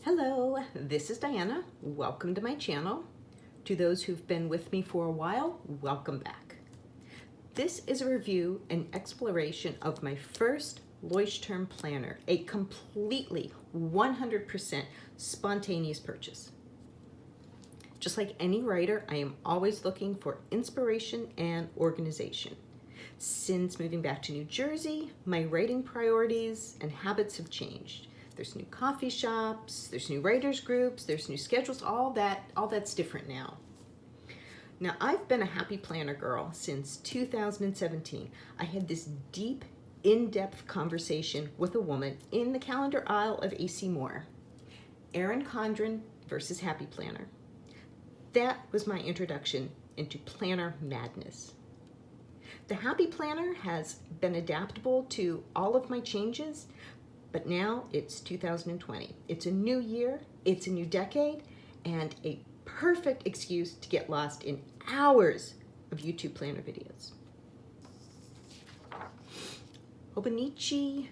Hello, this is Diana. Welcome to my channel. To those who've been with me for a while, welcome back. This is a review and exploration of my first Leuchtturm planner, a completely 100% spontaneous purchase. Just like any writer, I am always looking for inspiration and organization. Since moving back to New Jersey, my writing priorities and habits have changed. There's new coffee shops, there's new writers groups, there's new schedules, all that's different now. Now, I've been a happy planner girl since 2017. I had this deep, in-depth conversation with a woman in the calendar aisle of AC Moore. Erin Condren versus Happy Planner. That was my introduction into planner madness. The Happy Planner has been adaptable to all of my changes, but now it's 2020. It's a new year, it's a new decade, and a perfect excuse to get lost in hours of YouTube planner videos. Hobonichi,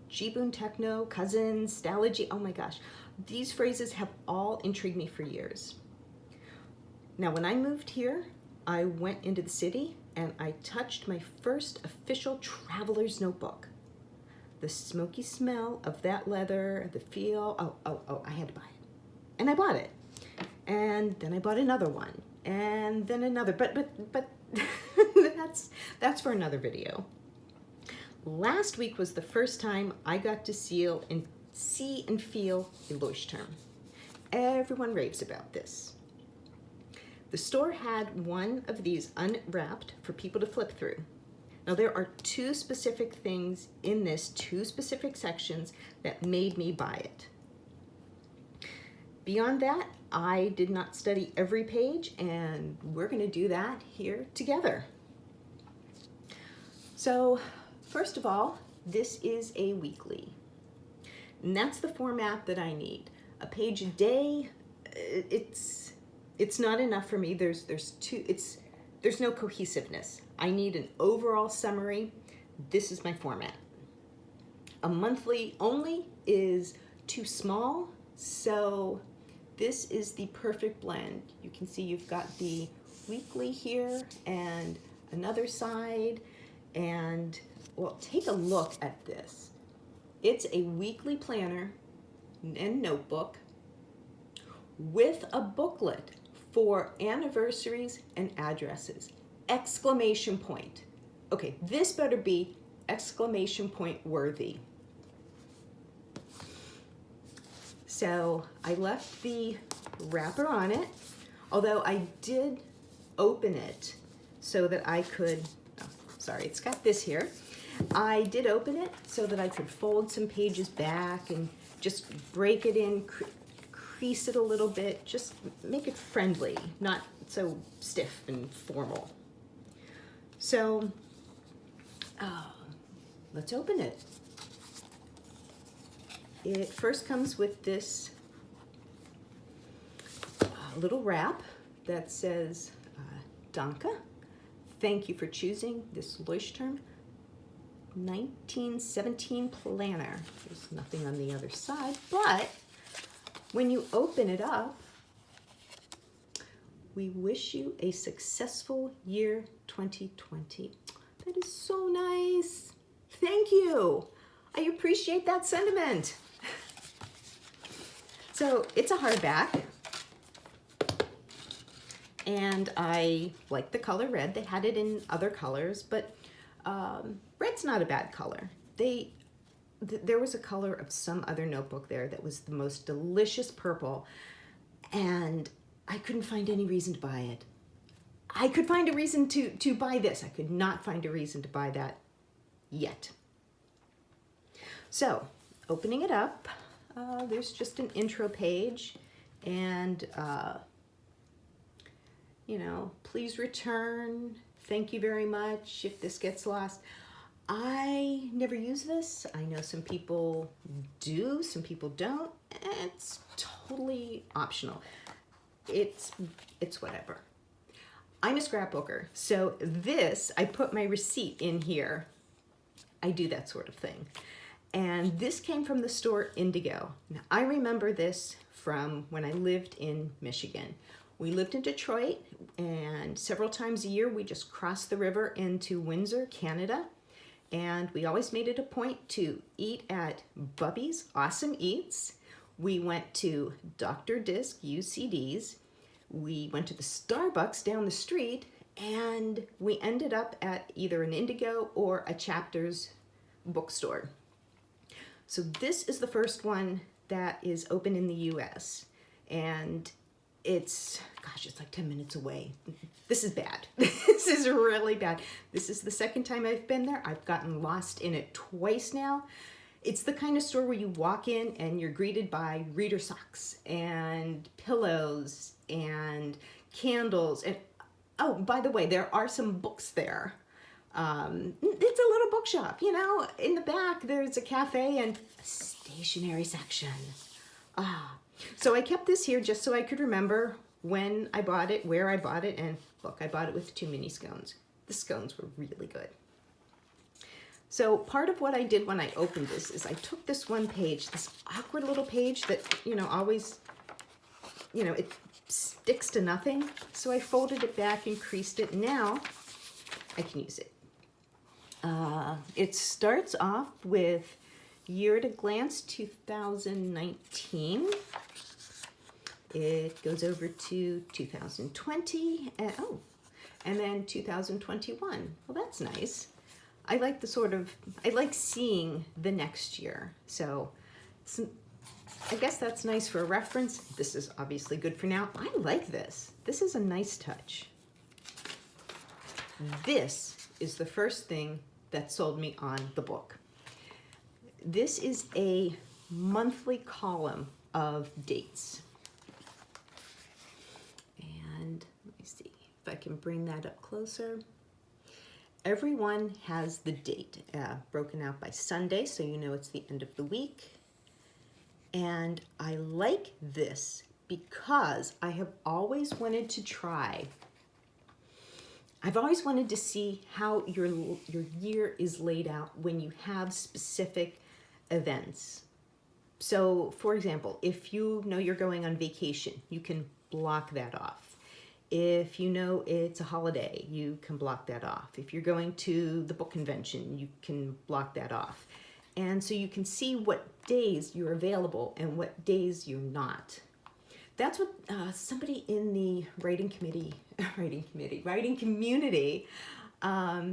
Jibun Techno, Cousins, Stalogy, oh my gosh. These phrases have all intrigued me for years. Now, when I moved here, I went into the city and I touched my first official traveler's notebook. The smoky smell of that leather, the feel, I had to buy it. And I bought it. And then I bought another one. And then another, but that's for another video. Last week was the first time I got to see and feel a Leuchtturm. Everyone raves about this. The store had one of these unwrapped for people to flip through. Now, there are two specific things in this, two specific sections that made me buy it. Beyond that, I did not study every page, and we're going to do that here together. So, first of all, this is a weekly, and that's the format that I need. A page a day, it's not enough for me. There's no cohesiveness. I need an overall summary. This is my format. A monthly only is too small, so this is the perfect blend. You can see you've got the weekly here and another side, and well, take a look at this. It's a weekly planner and notebook with a booklet for anniversaries and addresses. Exclamation point. Okay, this better be exclamation point worthy. So I left the wrapper on it, although I did open it so that I could, it's got this here. I did open it so that I could fold some pages back and just break it in, crease it a little bit, just make it friendly, not so stiff and formal. So let's open it. It first comes with this little wrap that says, Danke, thank you for choosing this Leuchtturm 1917 planner. There's nothing on the other side, but when you open it up, we wish you a successful year 2020. That is so nice. Thank you. I appreciate that sentiment. So it's a hardback, and I like the color red. They had it in other colors, but red's not a bad color. There was a color of some other notebook there that was the most delicious purple, and I couldn't find any reason to buy it. I could find a reason to buy this. I could not find a reason to buy that yet. So, opening it up, there's just an intro page, and please return. Thank you very much if this gets lost. I never use this. I know some people do, some people don't. It's totally optional. It's whatever. I'm a scrapbooker, so I put my receipt in here. I do that sort of thing. And this came from the store Indigo. Now, I remember this from when I lived in Michigan. We lived in Detroit, and several times a year we just crossed the river into Windsor, Canada. And we always made it a point to eat at Bubby's Awesome Eats. We went to Dr. Disc UCD's. We went to the Starbucks down the street, and we ended up at either an Indigo or a Chapters bookstore. So this is the first one that is open in the US, and it's like 10 minutes away. This is bad. This is really bad. This is the second time I've been there. I've gotten lost in it twice now. It's the kind of store where you walk in and you're greeted by reader socks and pillows and candles. And oh, by the way, there are some books there. It's a little bookshop, you know. In the back, there's a cafe and a stationery section. So I kept this here just so I could remember when I bought it, where I bought it, and look, I bought it with 2 mini scones. The scones were really good. So part of what I did when I opened this is I took this one page, this awkward little page that, you know, always, you know, it sticks to nothing. So I folded it back and creased it. Now I can use it. It starts off with Year at a Glance 2019. It goes over to 2020, and then 2021. Well, that's nice. I like I like seeing the next year. So I guess that's nice for a reference. This is obviously good for now. I like this. This is a nice touch. This is the first thing that sold me on the book. This is a monthly column of dates. And let me see if I can bring that up closer. Everyone has the date broken out by Sunday, so you know it's the end of the week. And I like this because I have always wanted to try. I've always wanted to see how your year is laid out when you have specific events. So, for example, if you know you're going on vacation, you can block that off. If you know it's a holiday, you can block that off. If you're going to the book convention, you can block that off. And so you can see what days you're available and what days you're not. That's what somebody in the writing community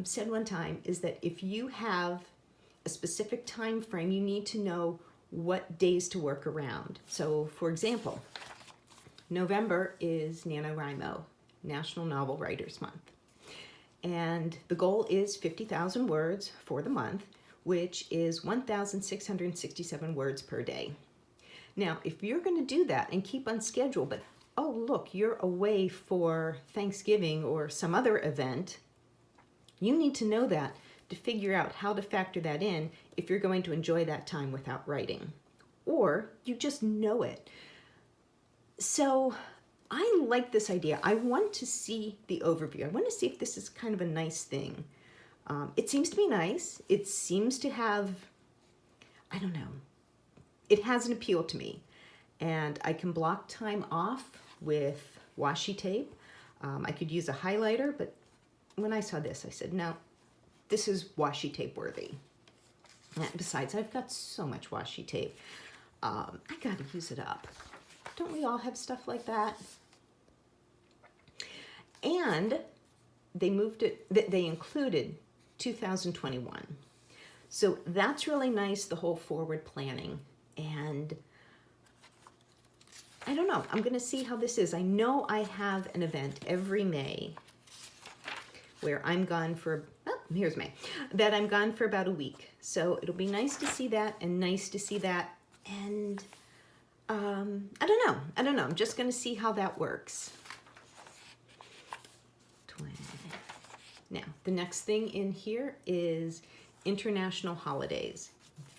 said one time, is that if you have a specific time frame, you need to know what days to work around. So, for example, November is NaNoWriMo, National Novel Writers Month. And the goal is 50,000 words for the month, which is 1,667 words per day. Now, if you're going to do that and keep on schedule, but oh, look, you're away for Thanksgiving or some other event, you need to know that to figure out how to factor that in if you're going to enjoy that time without writing. Or you just know it. So I like this idea. I want to see the overview. I want to see if this is kind of a nice thing. It seems to be nice. It seems to have, I don't know, it has an appeal to me. And I can block time off with washi tape. I could use a highlighter, but when I saw this, I said, no, this is washi tape worthy. And besides, I've got so much washi tape. I gotta use it up. Don't we all have stuff like that? And they included 2021. So that's really nice, the whole forward planning. And I don't know, I'm gonna see how this is. I know I have an event every May where I'm gone for, here's May, that I'm gone for about a week. So it'll be nice to see that and nice to see that. And I don't know. I'm just going to see how that works. Now, the next thing in here is international holidays.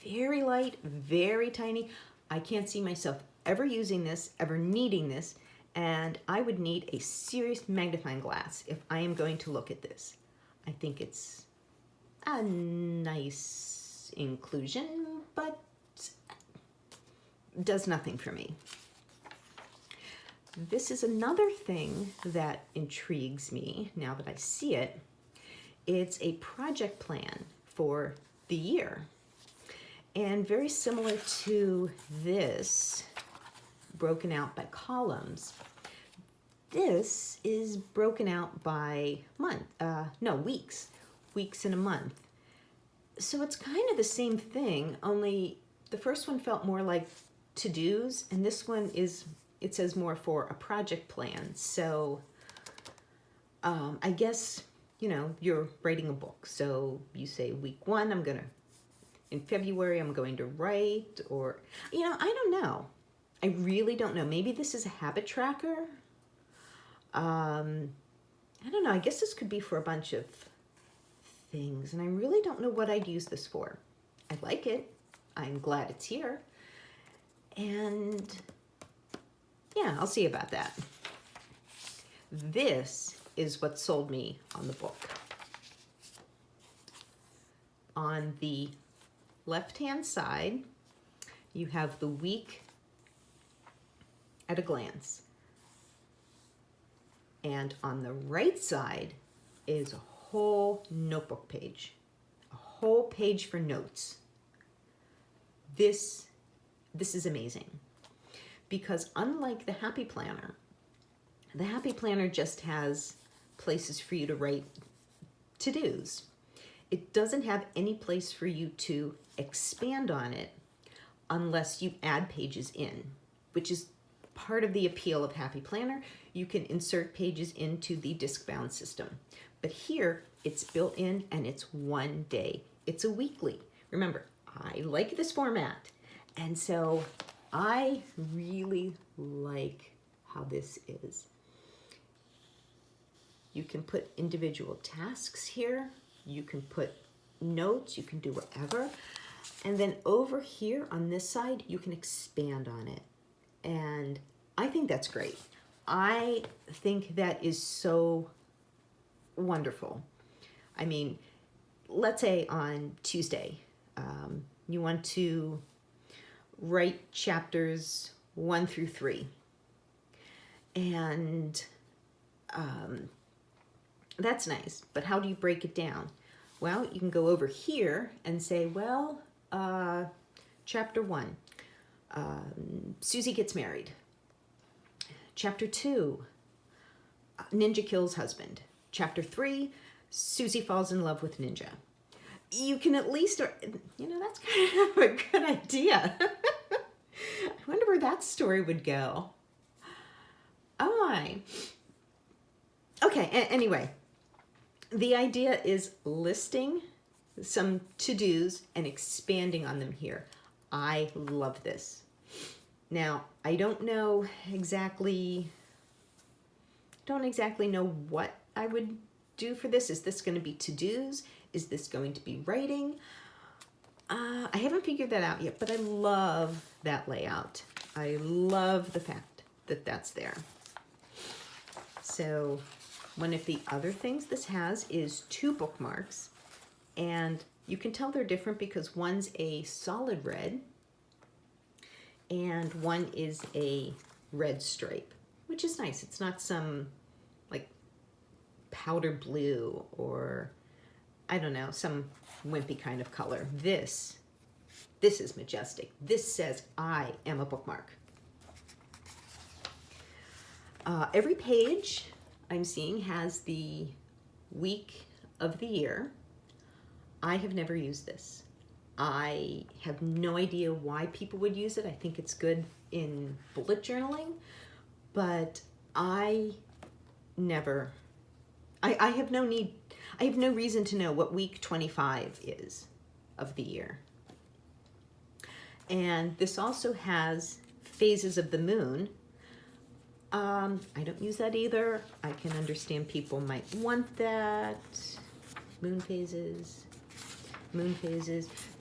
Very light, very tiny. I can't see myself ever using this, ever needing this, and I would need a serious magnifying glass if I am going to look at this. I think it's a nice has inclusion, but does nothing for me. This is another thing that intrigues me now that I see it. It's a project plan for the year. And very similar to this, broken out by columns, this is broken out by weeks in a month. So it's kind of the same thing, only the first one felt more like to-dos, and this one it says more for a project plan. So I guess, you're writing a book. So you say week 1, in February, I'm going to write, or, I don't know. I really don't know. Maybe this is a habit tracker. I don't know. I guess this could be for a bunch of things, and I really don't know what I'd use this for. I like it. I'm glad it's here. And yeah, I'll see about that. This is what sold me on the book. On the left-hand side, you have the week at a glance. And on the right side is a whole notebook page, a whole page for notes. This is amazing, because unlike the Happy Planner just has places for you to write to-dos. It doesn't have any place for you to expand on it unless you add pages in, which is part of the appeal of Happy Planner. You can insert pages into the disc-bound system. But here, it's built in, and it's one day. It's a weekly. Remember, I like this format. And so I really like how this is. You can put individual tasks here. You can put notes. You can do whatever. And then over here on this side, you can expand on it. And I think that's great. I think that is so wonderful. I mean, let's say on Tuesday, you want to write chapters 1 through 3. And that's nice, but how do you break it down? Well, you can go over here and say, well, chapter 1, Susie gets married. Chapter 2, Ninja kills husband. Chapter 3, Susie falls in love with Ninja. You can at least, that's kind of a good idea. I wonder where that story would go. Oh my. Okay, anyway, the idea is listing some to-dos and expanding on them here. I love this. Now, I don't exactly know what I would do for this. Is this going to be to-dos? Is this going to be writing? I haven't figured that out yet, but I love that layout. I love the fact that that's there. So one of the other things this has is 2 bookmarks, and you can tell they're different because one's a solid red and one is a red stripe, which is nice. It's not some like powder blue or I don't know, some wimpy kind of color. This is majestic. This says I am a bookmark. Every page I'm seeing has the week of the year. I have never used this. I have no idea why people would use it. I think it's good in bullet journaling, but I have no reason to know what week 25 is of the year. And this also has phases of the moon. I don't use that either. I can understand people might want that. Moon phases.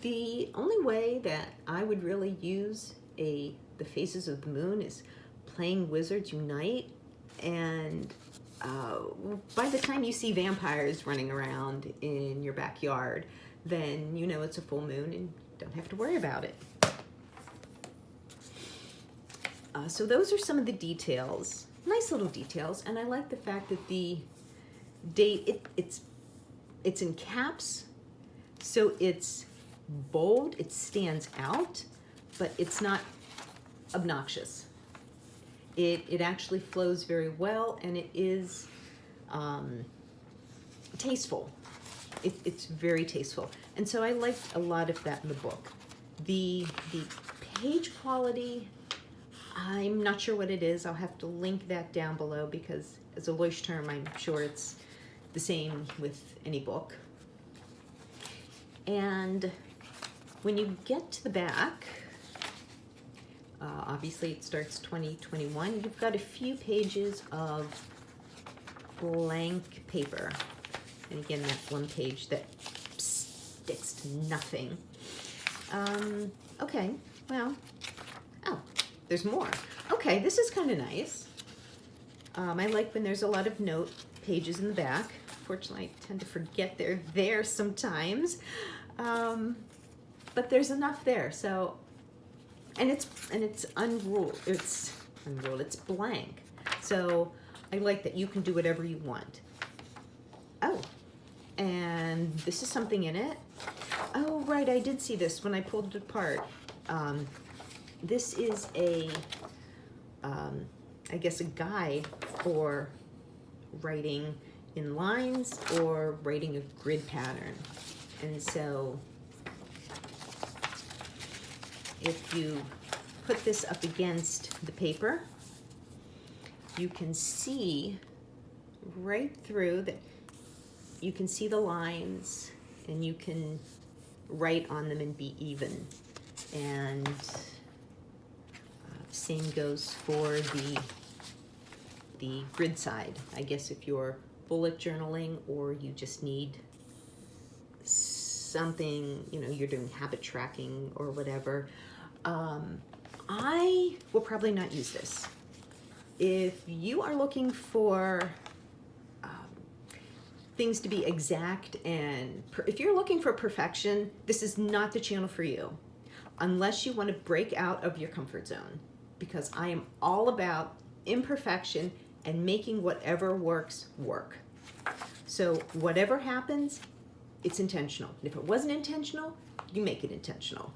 The only way that I would really use the phases of the moon is playing Wizards Unite, and by the time you see vampires running around in your backyard, then you know it's a full moon and don't have to worry about it. So those are some of the details, nice little details, and I like the fact that the date, it's in caps, so it's bold, it stands out, but it's not obnoxious. It actually flows very well, and it is tasteful. It's very tasteful, and so I liked a lot of that in the book. The page quality, I'm not sure what it is. I'll have to link that down below because as a Leuchtturm, I'm sure it's the same with any book. And when you get to the back, obviously it starts 2021. You've got a few pages of blank paper. And again, that one page that sticks to nothing. Okay, well, oh, there's more. Okay, this is kind of nice. I like when there's a lot of note pages in the back. Fortunately, I tend to forget they're there sometimes. But there's enough there, so, and it's unruled, it's blank. So I like that you can do whatever you want. Oh, and this is something in it. Oh, right, I did see this when I pulled it apart. This is I guess a guide for writing in lines or writing a grid pattern. And so if you put this up against the paper, you can see right through that. You can see the lines and you can write on them and be even. And same goes for the grid side. I guess if you're bullet journaling or you just need something, you know, you're doing habit tracking or whatever, I will probably not use this. If you are looking for things to be exact and if you're looking for perfection, this is not the channel for you unless you want to break out of your comfort zone, because I am all about imperfection and making whatever works work. So whatever happens, it's intentional. And if it wasn't intentional, you make it intentional.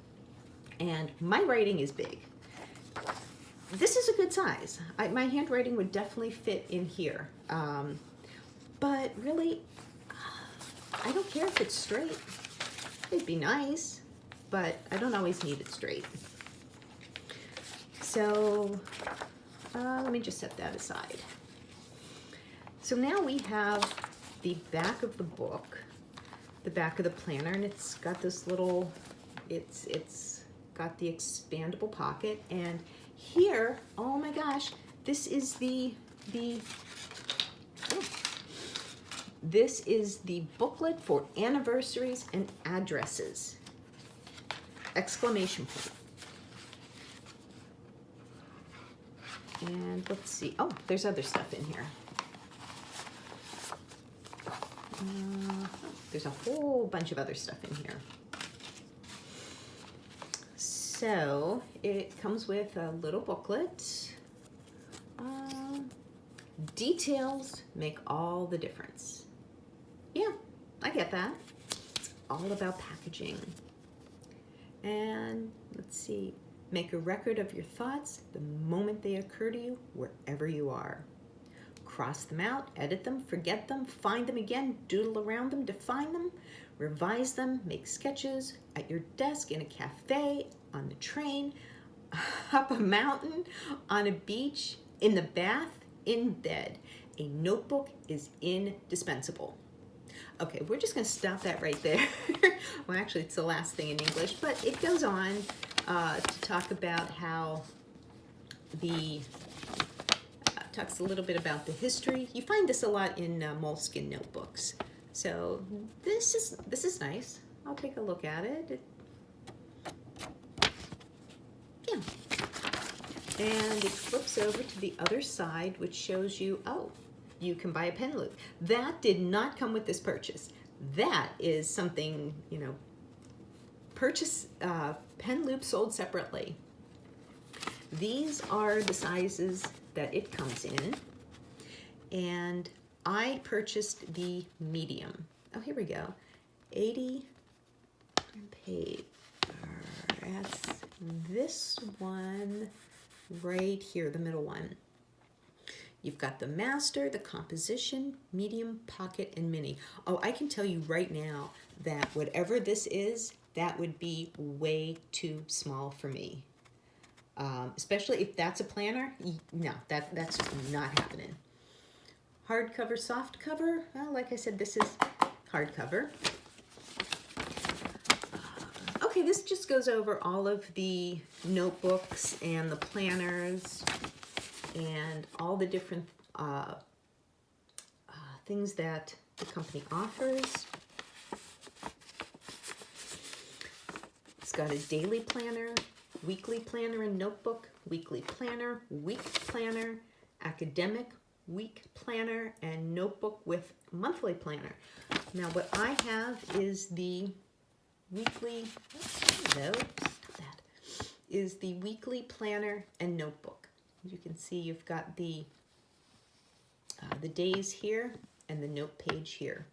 And my writing is big. This is a good size. My handwriting would definitely fit in here. But really, I don't care if it's straight. It'd be nice, but I don't always need it straight. So let me just set that aside. So now we have the back of the book, the back of the planner, and it's got this little, it's got the expandable pocket, and here, oh my gosh, this is this is the booklet for anniversaries and addresses. Exclamation point. And let's see. Oh, there's other stuff in here. There's a whole bunch of other stuff in here. So it comes with a little booklet. Details make all the difference. Yeah, I get that. It's all about packaging. And let's see. Make a record of your thoughts the moment they occur to you, wherever you are. Cross them out, edit them, forget them, find them again, doodle around them, define them, revise them, make sketches at your desk, in a cafe, on the train, up a mountain, on a beach, in the bath, in bed. A notebook is indispensable. Okay, we're just going to stop that right there. Well, actually, it's the last thing in English, but it goes on to talk about how talks a little bit about the history. You find this a lot in moleskin notebooks. So this is nice. I'll take a look at it. Yeah. And it flips over to the other side, which shows you, oh, you can buy a pen loop. That did not come with this purchase. that is something, you know, purchase pen loop sold separately. These are the sizes that it comes in, and I purchased the medium. Oh, here we go. 80 paper. That's this one right here, the middle one. You've got the master, the composition, medium, pocket, and mini. Oh, I can tell you right now that whatever this is, that would be way too small for me. Especially if that's a planner. No, that's not happening. Hardcover, soft cover. Well, like I said, this is hardcover. Okay, this just goes over all of the notebooks and the planners and all the different things that the company offers. It's got a daily planner, weekly planner and notebook, weekly planner, week planner, academic week planner, and notebook with monthly planner. Now what I have is the weekly, is the weekly planner and notebook. As you can see, you've got the days here and the note page here.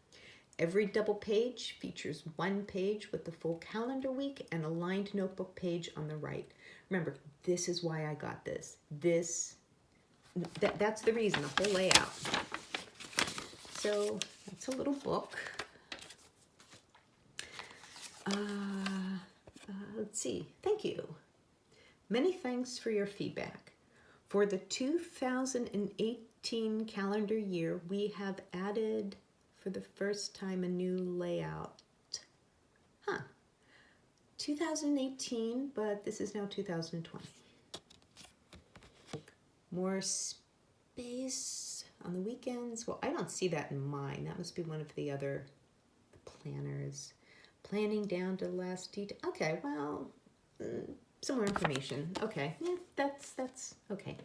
Every double page features one page with the full calendar week and a lined notebook page on the right. Remember, this is why I got this. That's the reason, the whole layout. So that's a little book. Let's see, thank you. Many thanks for your feedback. For the 2018 calendar year, we have added for the first time a new layout. 2018, but this is now 2020. More space on the weekends. Well, I don't see that in mine. That must be one of the other planners. Planning down to the last detail. Okay, well, some more information. Okay, yeah, that's okay.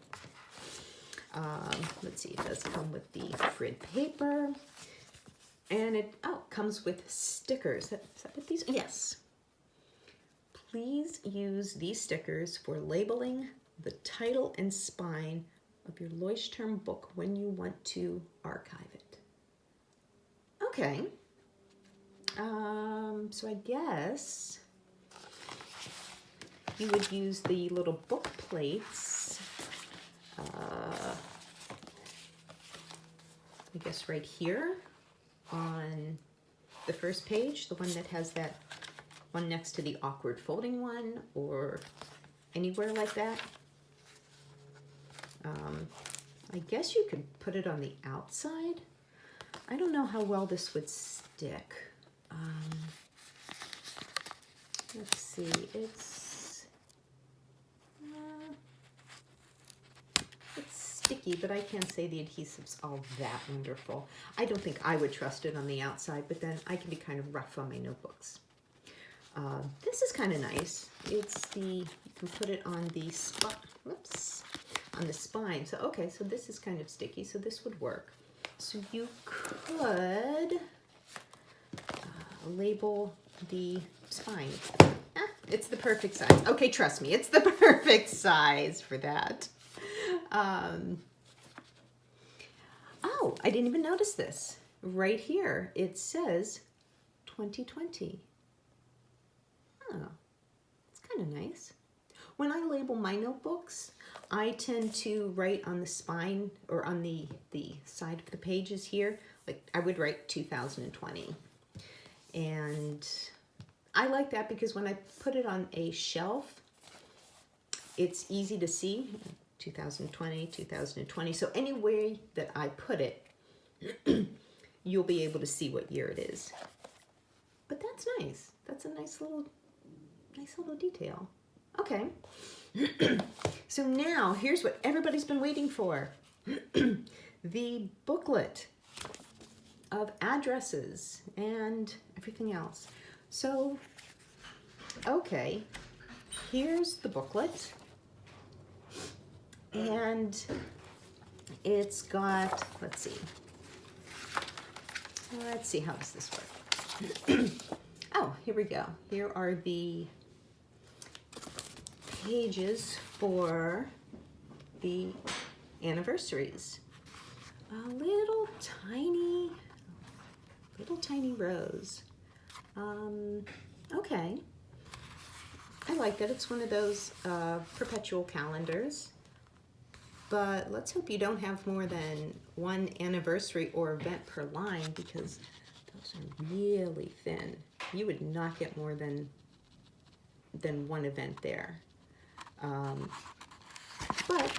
Let's see, it does come with the grid paper. And it comes with stickers. Is that what these are? Yes. Please use these stickers for labeling the title and spine of your Leuchtturm book when you want to archive it. Okay. So I guess you would use the little book plates. I guess right here on the first page, the one that has that one next to the awkward folding one, or anywhere like that. I guess you could put it on the outside. I don't know how well this would stick. Let's see, it's sticky, but I can't say the adhesive's all that wonderful. I don't think I would trust it on the outside, but then I can be kind of rough on my notebooks. This is kind of nice. You can put it on the on the spine. So, okay, so this is kind of sticky, so this would work. So you could label the spine. It's the perfect size. Okay, trust me, it's the perfect size for that. Oh, I didn't even notice this. Right here, it says 2020. Oh, it's kind of nice. When I label my notebooks, I tend to write on the spine or on the side of the pages here, like I would write 2020. And I like that because when I put it on a shelf, it's easy to see, 2020, 2020. So any way that I put it, you'll be able to see what year it is. But that's nice. That's a nice little detail. Okay. So now here's what everybody's been waiting for. The booklet of addresses and everything else. So, okay, here's the booklet. And it's got, let's see how does this work? Oh, here we go. Here are the pages for the anniversaries. A little tiny rose. Okay. I like it. It's one of those perpetual calendars. But let's hope you don't have more than one anniversary or event per line, because those are really thin. You would not get more than one event there. But,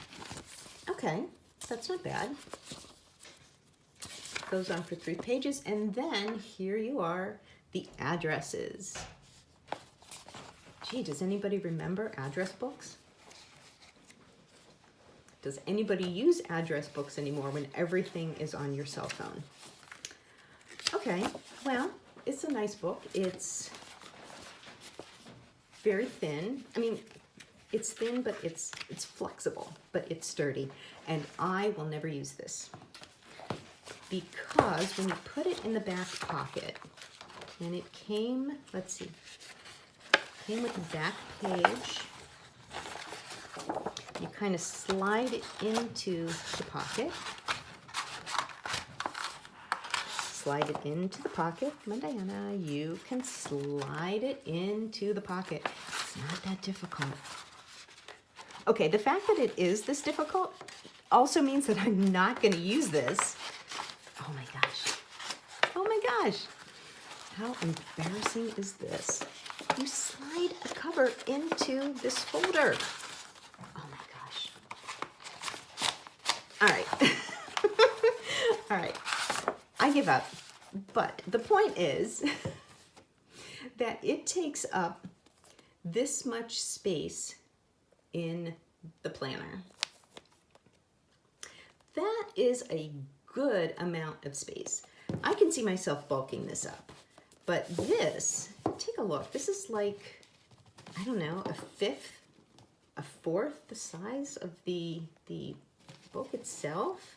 okay, that's not bad. Goes on for 3 pages, and then here you are, the addresses. Gee, does anybody remember address books? Does anybody use address books anymore when everything is on your cell phone? Okay, well, it's a nice book. It's very thin. I mean, it's thin, but it's flexible, but it's sturdy. And I will never use this, because when you put it in the back pocket, and it came, let's see, came with the back page. You kind of slide it into the pocket. Slide it into the pocket. Come on, Diana, you can slide it into the pocket. It's not that difficult. Okay, the fact that it is this difficult also means that I'm not going to use this. Oh my gosh. Oh my gosh. How embarrassing is this? You slide a cover into this folder. Oh my gosh. All right. All right. I give up. But the point is that it takes up this much space in the planner. That is a good amount of space. I can see myself bulking this up. But this, take a look. This is like, I don't know, a fourth the size of the book itself.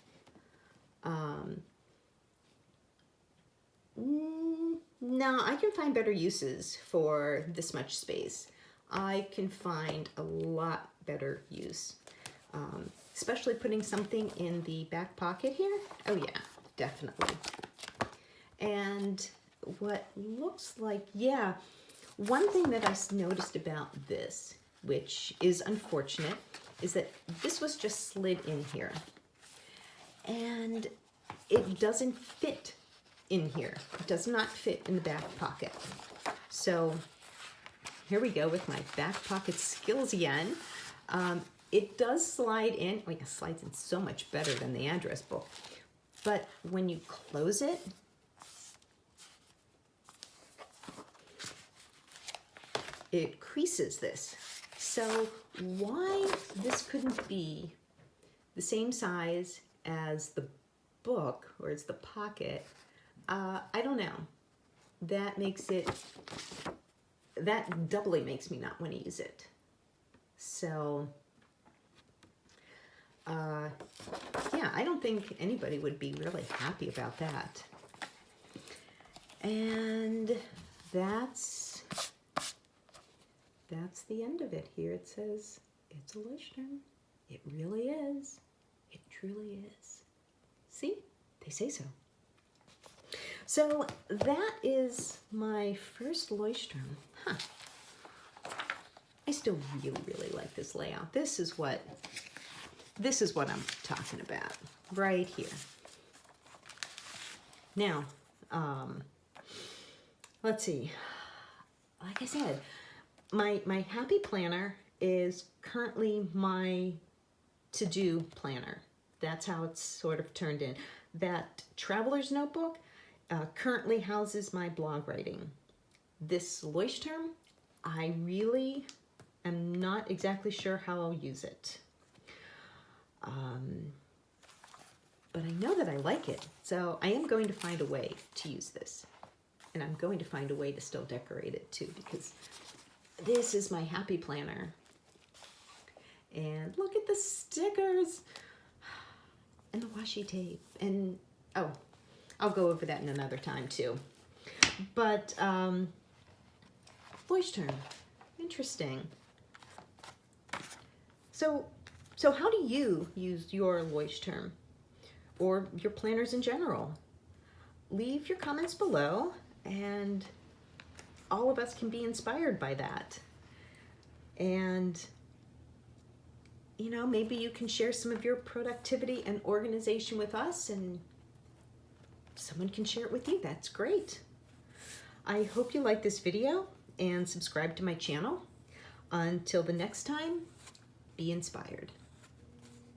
No, I can find better uses for this much space. I can find a lot better use, especially putting something in the back pocket here. Oh yeah, definitely. And what looks like, yeah, one thing that I noticed about this, which is unfortunate, is that this was just slid in here. And it doesn't fit in here. It does not fit in the back pocket. So here we go with my back pocket skills again. It does slide in. Oh yeah, it slides in so much better than the address book. But when you close it, it creases this. So why this couldn't be the same size as the book or as the pocket, I don't know. That makes it, that doubly makes me not want to use it. So, yeah, I don't think anybody would be really happy about that. And that's the end of it. Here it says, it's a Leuchtturm. It really is. It truly is. See? They say so. So that is my first Leuchtturm. Huh. I still really like this layout. This is what I'm talking about right here. Now, let's see. Like I said, my happy planner is currently my to-do planner. That's how it's sort of turned in. That traveler's notebook currently houses my blog writing. This Leuchtturm, I really am not exactly sure how I'll use it. But I know that I like it, so I am going to find a way to use this. And I'm going to find a way to still decorate it too, because this is my happy planner. And look at the stickers and the washi tape. And oh, I'll go over that in another time too. But Leuchtturm, interesting. So how do you use your Leuchtturm or your planners in general? Leave your comments below, and all of us can be inspired by that. And you know, maybe you can share some of your productivity and organization with us, and someone can share it with you. That's great. I hope you like this video and subscribe to my channel. Until the next time, be inspired.